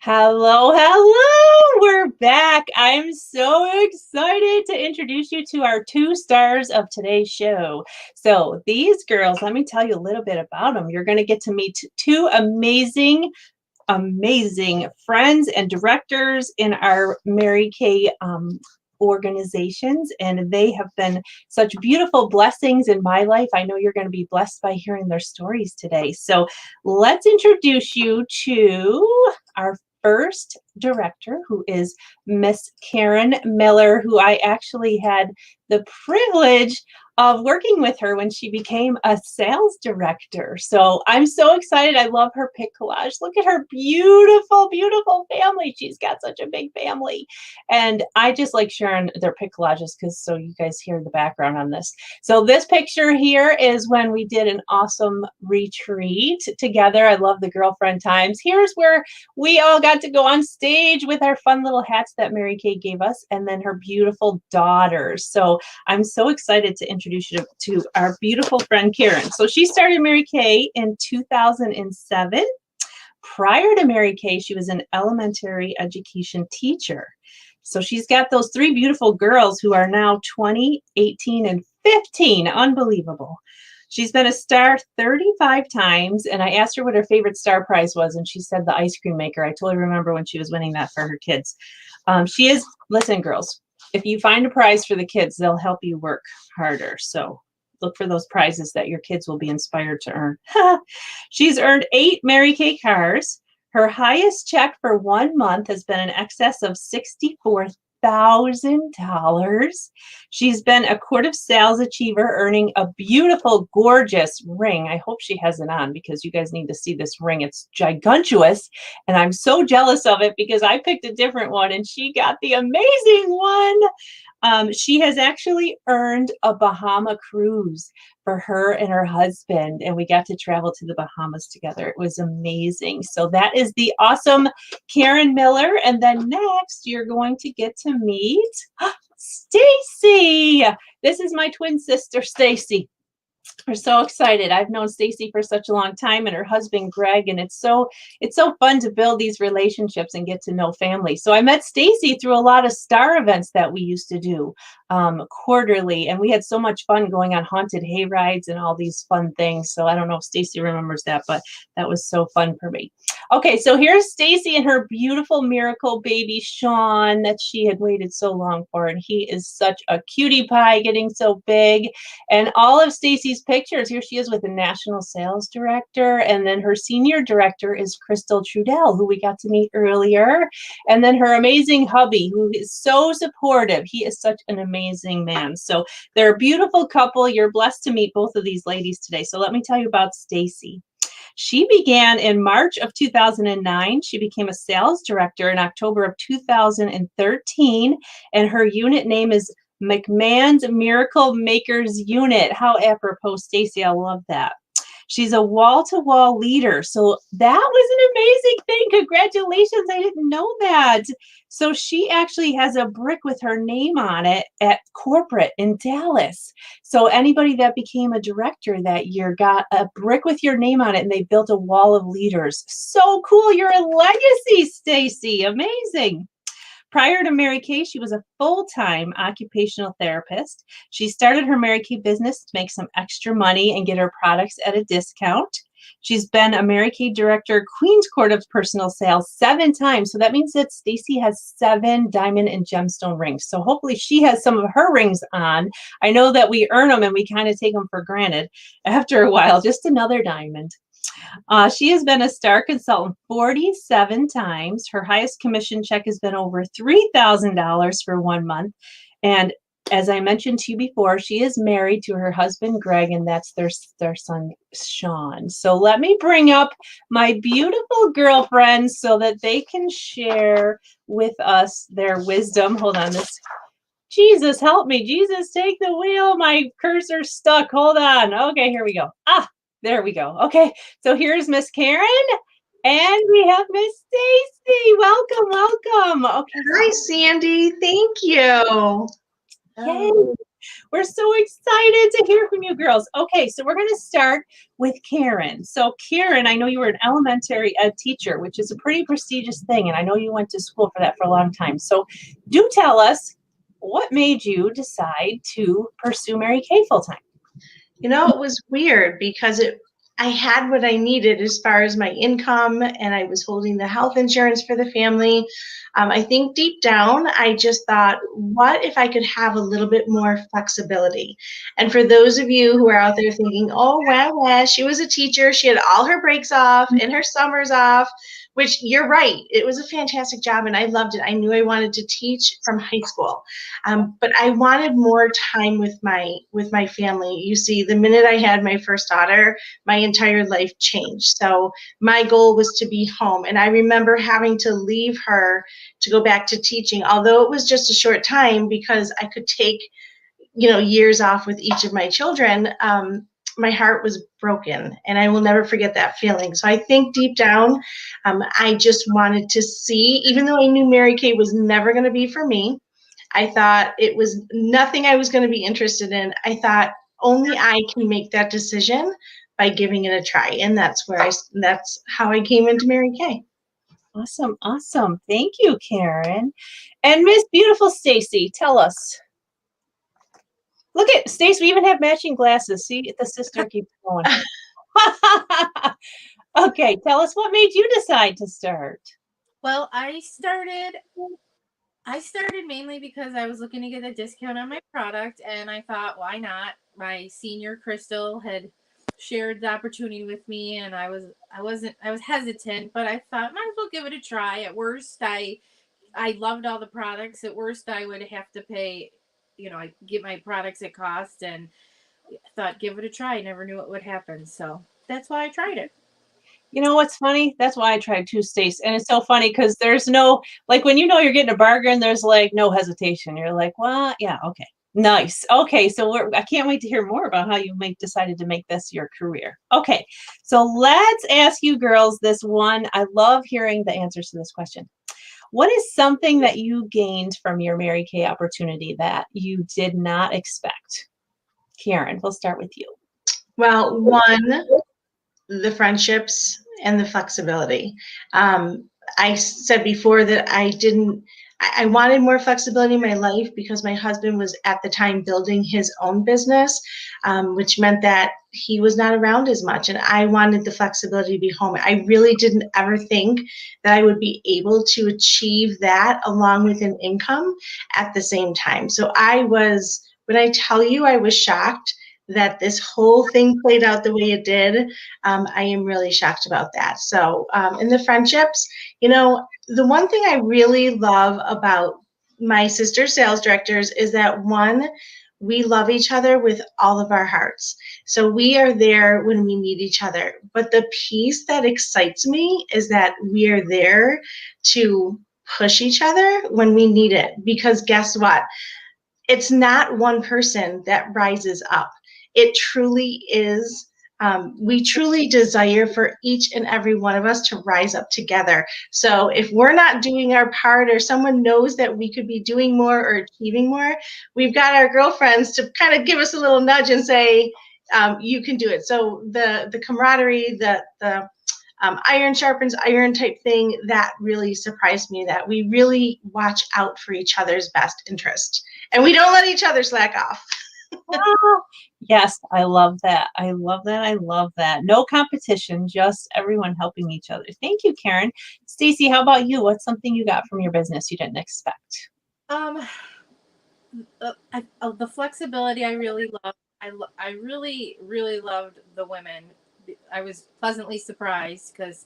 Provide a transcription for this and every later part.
Hello, hello. We're back. I'm so excited to introduce you to our two stars of today's show. So, these girls, let me tell you a little bit about them. You're going to get to meet two amazing friends and directors in our Mary Kay organizations, and they have been such beautiful blessings in my life. I know you're going to be blessed by hearing their stories today. So let's introduce you to our first director, who is Miss Karen Miller, who I actually had the privilege of working with her when she became a sales director. So I'm so excited. I love her pic collage. Look at her beautiful, beautiful family. She's got such a big family. And I just like sharing their pic collages because so you guys hear the background on this. So this picture here is when we did an awesome retreat together. I love the girlfriend times. Here's where we all got to go on stage with our fun little hats that Mary Kay gave us, and then her beautiful daughters. So I'm so excited to introduce you to our beautiful friend Karen. So she started Mary Kay in 2007. Prior to Mary Kay, she was an elementary education teacher. So she's got those three beautiful girls who are now 20, 18, and 15. Unbelievable. She's been a star 35 times, and I asked her what her favorite star prize was, and she said the ice cream maker. I totally remember when she was winning that for her kids. Listen, girls, if you find a prize for the kids, they'll help you work harder. So look for those prizes that your kids will be inspired to earn. She's earned 8 Mary Kay cars. Her highest check for 1 month has been in excess of $64,000. She's been a Court of Sales Achiever, earning a beautiful, gorgeous ring. I hope she has it on because you guys need to see this ring. It's gigantuous, and I'm so jealous of it because I picked a different one and she got the amazing one. She has actually earned a Bahama cruise for her and her husband, and we got to travel to the Bahamas together. It was amazing. So that is the awesome Karen Miller. And then next, you're going to get to meet Stacy. This is my twin sister, Stacy. We're so excited. I've known Stacy for such a long time, and her husband Greg, and it's so fun to build these relationships and get to know family. So I met Stacy through a lot of star events that we used to do quarterly, and we had so much fun going on haunted hay rides and all these fun things. So I don't know if Stacy remembers that, but that was so fun for me. Okay, so here's Stacy and her beautiful miracle baby Sean that she had waited so long for, and he is such a cutie pie, getting so big. And all of Stacy's pictures, here she is with the national sales director, and then her senior director is Crystal Trudell, who we got to meet earlier, and then her amazing hubby, who is so supportive. He is such an amazing man. So they're a beautiful couple. You're blessed to meet both of these ladies today. So let me tell you about Stacy. She began in March of 2009. She became a sales director in October of 2013, and her unit name is McMahon's Miracle Makers Unit. How apropos, Stacy. I love that. She's a wall-to-wall leader. So that was an amazing thing. Congratulations. I didn't know that. So she actually has a brick with her name on it at corporate in Dallas. So anybody that became a director that year got a brick with your name on it, and they built a wall of leaders. So cool. You're a legacy, Stacy. Amazing. Prior to Mary Kay, she was a full-time occupational therapist. She started her Mary Kay business to make some extra money and get her products at a discount. She's been a Mary Kay director, Queen's Court of Personal Sales 7 times. So that means that Stacy has 7 diamond and gemstone rings. So hopefully she has some of her rings on. I know that we earn them and we kind of take them for granted after a while. Just another diamond. She has been a star consultant 47 times. Her highest commission check has been over $3,000 for 1 month. And as I mentioned to you before, she is married to her husband, Greg, and that's their son, Sean. So let me bring up my beautiful girlfriends so that they can share with us their wisdom. Hold on, Jesus, help me. Jesus, take the wheel. My cursor's stuck. Hold on. Okay, here we go. There we go. Okay, so here's Miss Karen, and we have Miss Stacy. Welcome. Okay. Hi, Sandy. Thank you. Yay. We're so excited to hear from you girls. Okay, so we're going to start with Karen. So Karen, I know you were an elementary ed teacher, which is a pretty prestigious thing, and I know you went to school for that for a long time. So do tell us, what made you decide to pursue Mary Kay full time? You know, it was weird because I had what I needed as far as my income, and I was holding the health insurance for the family. I think deep down, I just thought, what if I could have a little bit more flexibility? And for those of you who are out there thinking, oh, well, she was a teacher, she had all her breaks off and her summers off, which you're right, it was a fantastic job and I loved it. I knew I wanted to teach from high school. But I wanted more time with my family. You see, the minute I had my first daughter, my entire life changed. So my goal was to be home. And I remember having to leave her to go back to teaching, although it was just a short time because I could take, years off with each of my children. My heart was broken and I will never forget that feeling. So I think deep down, I just wanted to see, even though I knew Mary Kay was never going to be for me, I thought it was nothing I was going to be interested in. I thought only I can make that decision by giving it a try. And that's how I came into Mary Kay. Awesome, awesome. Thank you, Karen. And Miss Beautiful Stacy, tell us. Look at Stace, we even have matching glasses. See, the sister keeps going. Okay, tell us what made you decide to start. Well, I started mainly because I was looking to get a discount on my product, and I thought, why not? My senior Crystal had shared the opportunity with me, and I was hesitant, but I thought might as well give it a try. At worst, I loved all the products. At worst, I would have to pay, I get my products at cost, and I thought give it a try. I never knew what would happen, so that's why I tried it. You know what's funny? That's why I tried too, Stace. And it's so funny because there's no, like when you're getting a bargain, there's like no hesitation. You're like, well, yeah, okay. Nice. Okay, so I can't wait to hear more about how you decided to make this your career. Okay, so let's ask you girls this one. I love hearing the answers to this question. What is something that you gained from your Mary Kay opportunity that you did not expect? Karen, we'll start with you. Well, one, the friendships and the flexibility. I said before that I wanted more flexibility in my life because my husband was at the time building his own business, which meant that he was not around as much. And I wanted the flexibility to be home. I really didn't ever think that I would be able to achieve that along with an income at the same time. So when I tell you I was shocked that this whole thing played out the way it did, I am really shocked about that. So in the friendships, the one thing I really love about my sister sales directors is that one, we love each other with all of our hearts. So we are there when we need each other. But the piece that excites me is that we are there to push each other when we need it. Because guess what? It's not one person that rises up. It truly is. We truly desire for each and every one of us to rise up together. So if we're not doing our part or someone knows that we could be doing more or achieving more, we've got our girlfriends to kind of give us a little nudge and say, you can do it. So the camaraderie, the iron sharpens iron type thing, that really surprised me, that we really watch out for each other's best interest. And we don't let each other slack off. Yes, I love that. I love that. I love that. No competition, just everyone helping each other. Thank you, Karen. Stacy, how about you? What's something you got from your business you didn't expect? The flexibility I really love. I really, really loved the women. I was pleasantly surprised because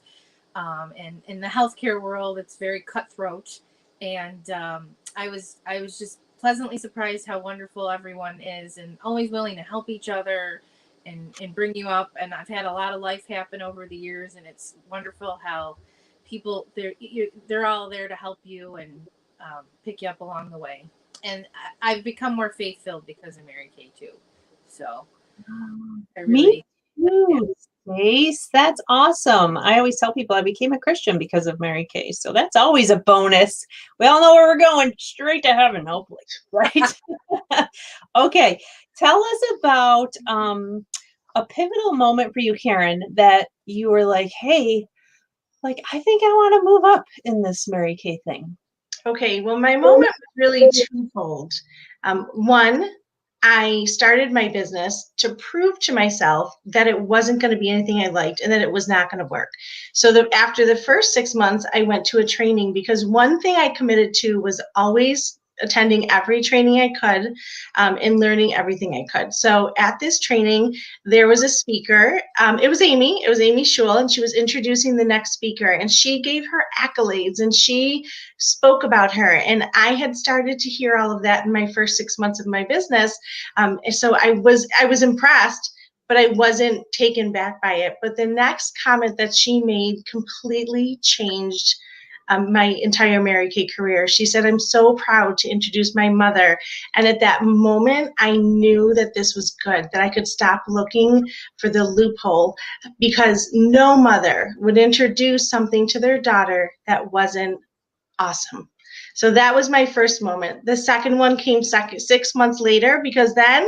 in the healthcare world, it's very cutthroat. And I was just pleasantly surprised how wonderful everyone is and always willing to help each other and bring you up. And I've had a lot of life happen over the years, and it's wonderful how people, they're all there to help you and pick you up along the way. And I've become more faith-filled because of Mary Kay too. So I really... Me too. Stace, that's awesome. I always tell people I became a Christian because of Mary Kay. So that's always a bonus. We all know where we're going, straight to heaven, hopefully. Right? Okay. Tell us about a pivotal moment for you, Karen, that you were like, hey, like, I think I want to move up in this Mary Kay thing. Okay, well, my moment was really twofold. One, I started my business to prove to myself that it wasn't going to be anything I liked and that it was not going to work. So after the first 6 months, I went to a training because one thing I committed to was always attending every training I could and learning everything I could. So at this training, there was a speaker. It was Amy Schul, and she was introducing the next speaker, and she gave her accolades and she spoke about her. And I had started to hear all of that in my first 6 months of my business. So I was impressed, but I wasn't taken back by it. But the next comment that she made completely changed my entire Mary Kay career. She said, "I'm so proud to introduce my mother." And at that moment, I knew that this was good, that I could stop looking for the loophole, because no mother would introduce something to their daughter that wasn't awesome. So that was my first moment. The second one came 6 months later, because then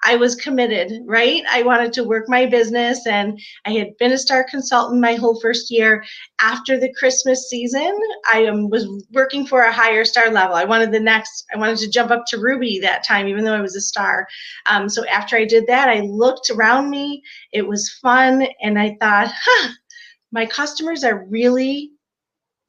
I was committed, right? I wanted to work my business, and I had been a star consultant my whole first year. After the Christmas season, I was working for a higher star level. I wanted to jump up to Ruby that time, even though I was a star. So after I did that, I looked around me. It was fun. And I thought, my customers are really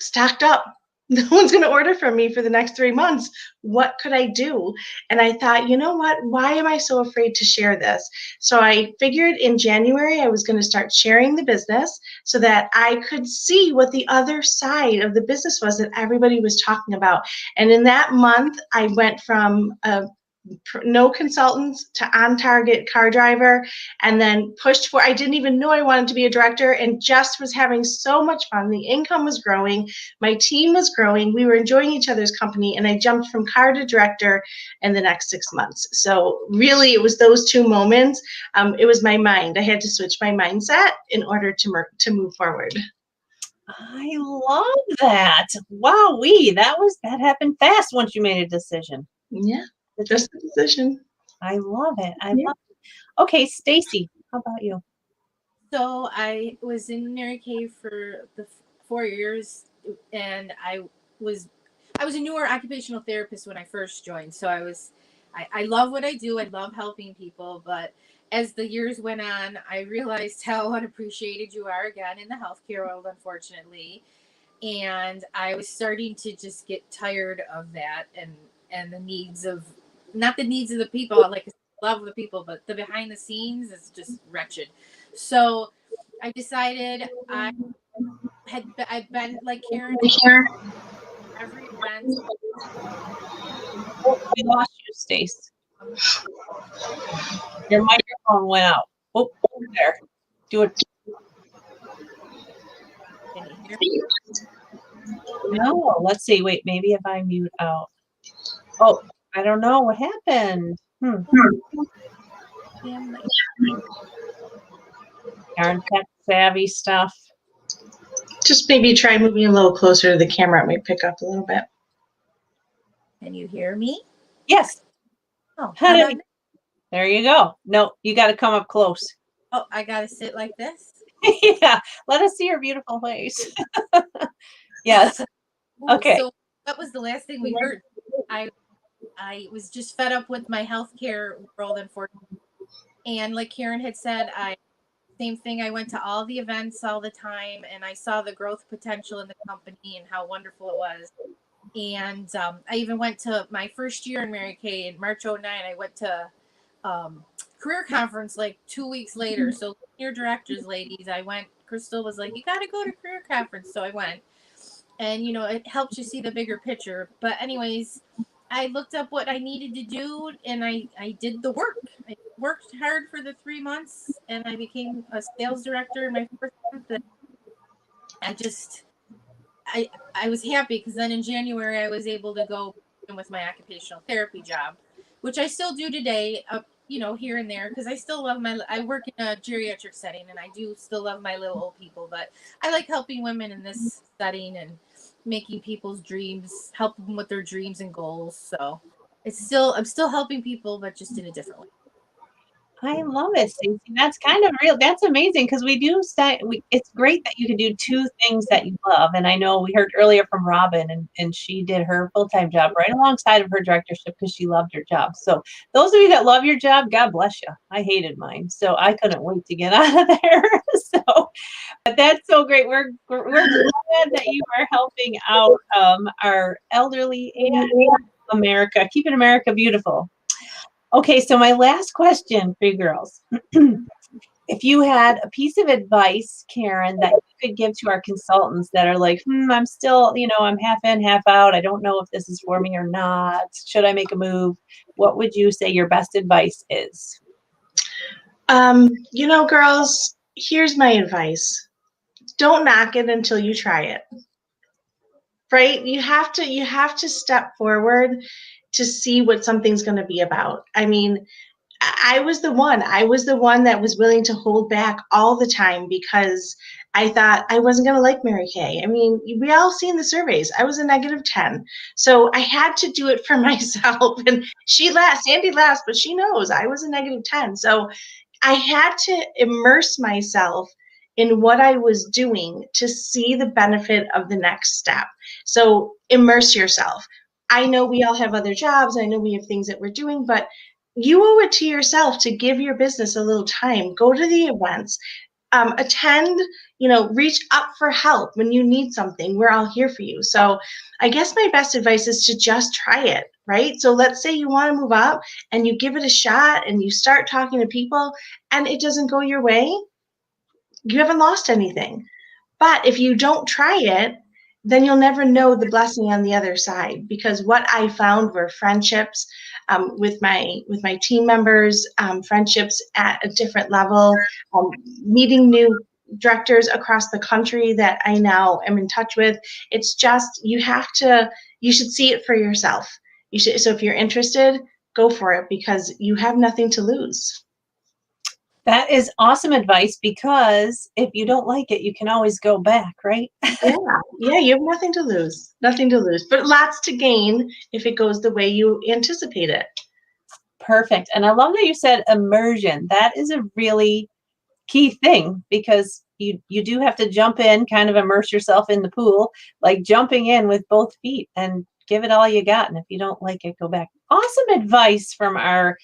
stacked up. No one's going to order from me for the next 3 months. What could I do? And I thought, you know what? Why am I so afraid to share this? So I figured in January I was going to start sharing the business so that I could see what the other side of the business was that everybody was talking about. And in that month, I went from no consultants to on target car driver, and then pushed for, I didn't even know I wanted to be a director, and just was having so much fun. The income was growing, my team was growing, we were enjoying each other's company, and I jumped from car to director in the next 6 months. So really it was those two moments. It was my mind. I had to switch my mindset in order to move forward. I love that. Wowee, that happened fast once you made a decision. Yeah, just a decision. I love it. I love it. Okay, Stacy, how about you? So I was in Mary Kay for the 4 years, and I was a newer occupational therapist when I first joined. So I love what I do. I love helping people, but as the years went on, I realized how unappreciated you are again in the healthcare world, unfortunately. And I was starting to just get tired of that, and the needs of, not the needs of the people, like love the people, but the behind the scenes is just wretched. So I decided I've been like Karen every event. Oh, we lost you, Stace. Your microphone went out. Oh, there. Do it. Can you hear me? No, let's see. Wait, maybe if I mute out. Oh, I don't know what happened. Karen tech savvy stuff. Just maybe try moving a little closer to the camera. It might pick up a little bit. Can you hear me? Yes. Oh, there you go. No, you got to come up close. Oh, I got to sit like this? Yeah, let us see your beautiful face. Yes. Okay. So what was the last thing we heard? I was just fed up with my healthcare world, unfortunately. And like Karen had said, same thing. I went to all the events all the time, and I saw the growth potential in the company and how wonderful it was. And I even went to my first year in Mary Kay in March 09. I went to career conference like 2 weeks later. So your directors, ladies, I went. Crystal was like, "You got to go to career conference." So I went, and it helps you see the bigger picture. But anyways, I looked up what I needed to do, and I did the work. I worked hard for the 3 months, and I became a sales director in my first month. And I was happy because then in January I was able to go with my occupational therapy job, which I still do today. here and there, because I still love I work in a geriatric setting, and I do still love my little old people, but I like helping women in this setting and making people's dreams, help them with their dreams and goals. So I'm still helping people, but just in a different way. I love it, Stacey. That's kind of real. That's amazing because we do say it's great that you can do two things that you love. And I know we heard earlier from Robin, and she did her full-time job right alongside of her directorship because she loved her job. So those of you that love your job, God bless you. I hated mine, so I couldn't wait to get out of there. So, but that's so great. We're glad that you are helping out our elderly and America, keeping America beautiful. Okay, so my last question for you girls. If you had a piece of advice, Karen, that you could give to our consultants that are like, I'm still, I'm half in, half out. I don't know if this is for me or not. Should I make a move? What would you say your best advice is? Girls, here's my advice. Don't knock it until you try it. Right? You have to step forward to see what something's going to be about. I mean, I was the one that was willing to hold back all the time because I thought I wasn't going to like Mary Kay. I mean, we all seen the surveys. I was a -10. So I had to do it for myself. And Sandy laughs, but she knows I was a -10. So I had to immerse myself in what I was doing to see the benefit of the next step. So immerse yourself. I know we all have other jobs. I know we have things that we're doing, but you owe it to yourself to give your business a little time. Go to the events, attend, reach up for help when you need something. We're all here for you. So I guess my best advice is to just try it, right? So let's say you want to move up and you give it a shot and you start talking to people and it doesn't go your way. You haven't lost anything. But if you don't try it, then you'll never know the blessing on the other side. Because what I found were friendships with my team members, friendships at a different level, meeting new directors across the country that I now am in touch with. It's just you should see it for yourself. So if you're interested, go for it because you have nothing to lose. That is awesome advice because if you don't like it, you can always go back, right? Yeah, you have nothing to lose, but lots to gain if it goes the way you anticipate it. Perfect. And I love that you said immersion. That is a really key thing because you do have to jump in, kind of immerse yourself in the pool, like jumping in with both feet and give it all you got. And if you don't like it, go back. Awesome advice from our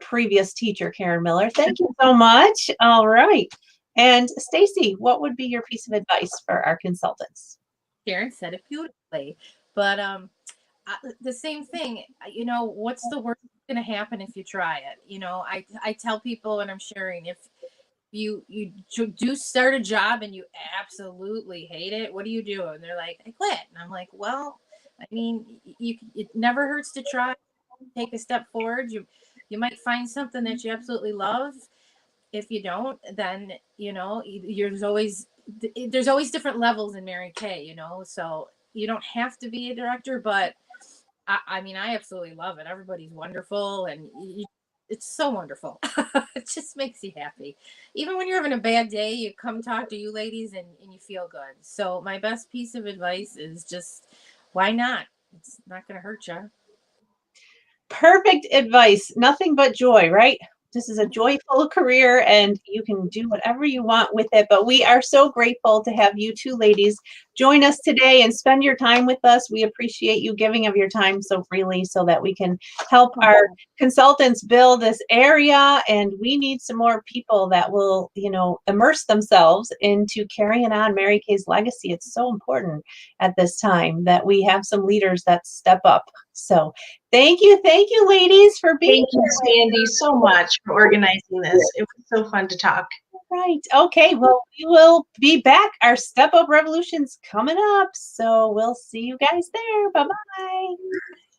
previous teacher, Karen Miller. Thank you so much. All right. And Stacy, what would be your piece of advice for our consultants? Karen said it beautifully, but the same thing. What's the worst going to happen if you try it? I tell people when I'm sharing, if you do start a job and you absolutely hate it, what do you do? And they're like, I quit. And I'm like, well, I mean, it never hurts to try. Take a step forward. You might find something that you absolutely love. If you don't, then there's always different levels in Mary Kay. So you don't have to be a director, but I mean, I absolutely love it. Everybody's wonderful, and it's so wonderful. It just makes you happy. Even when you're having a bad day, you come talk to you ladies, and you feel good. So my best piece of advice is just, why not? It's not going to hurt you. Perfect advice. Nothing but joy, right? This is a joyful career and you can do whatever you want with it. But we are so grateful to have you two ladies join us today and spend your time with us. We appreciate you giving of your time so freely so that we can help our consultants build this area. And we need some more people that will, immerse themselves into carrying on Mary Kay's legacy. It's so important at this time that we have some leaders that step up. So thank you, ladies, for being here. Thank you, Sandy, so much for organizing this. It was so fun to talk. Right. Okay. Well, we will be back. Our Step Up Revolution's coming up. So we'll see you guys there. Bye-bye.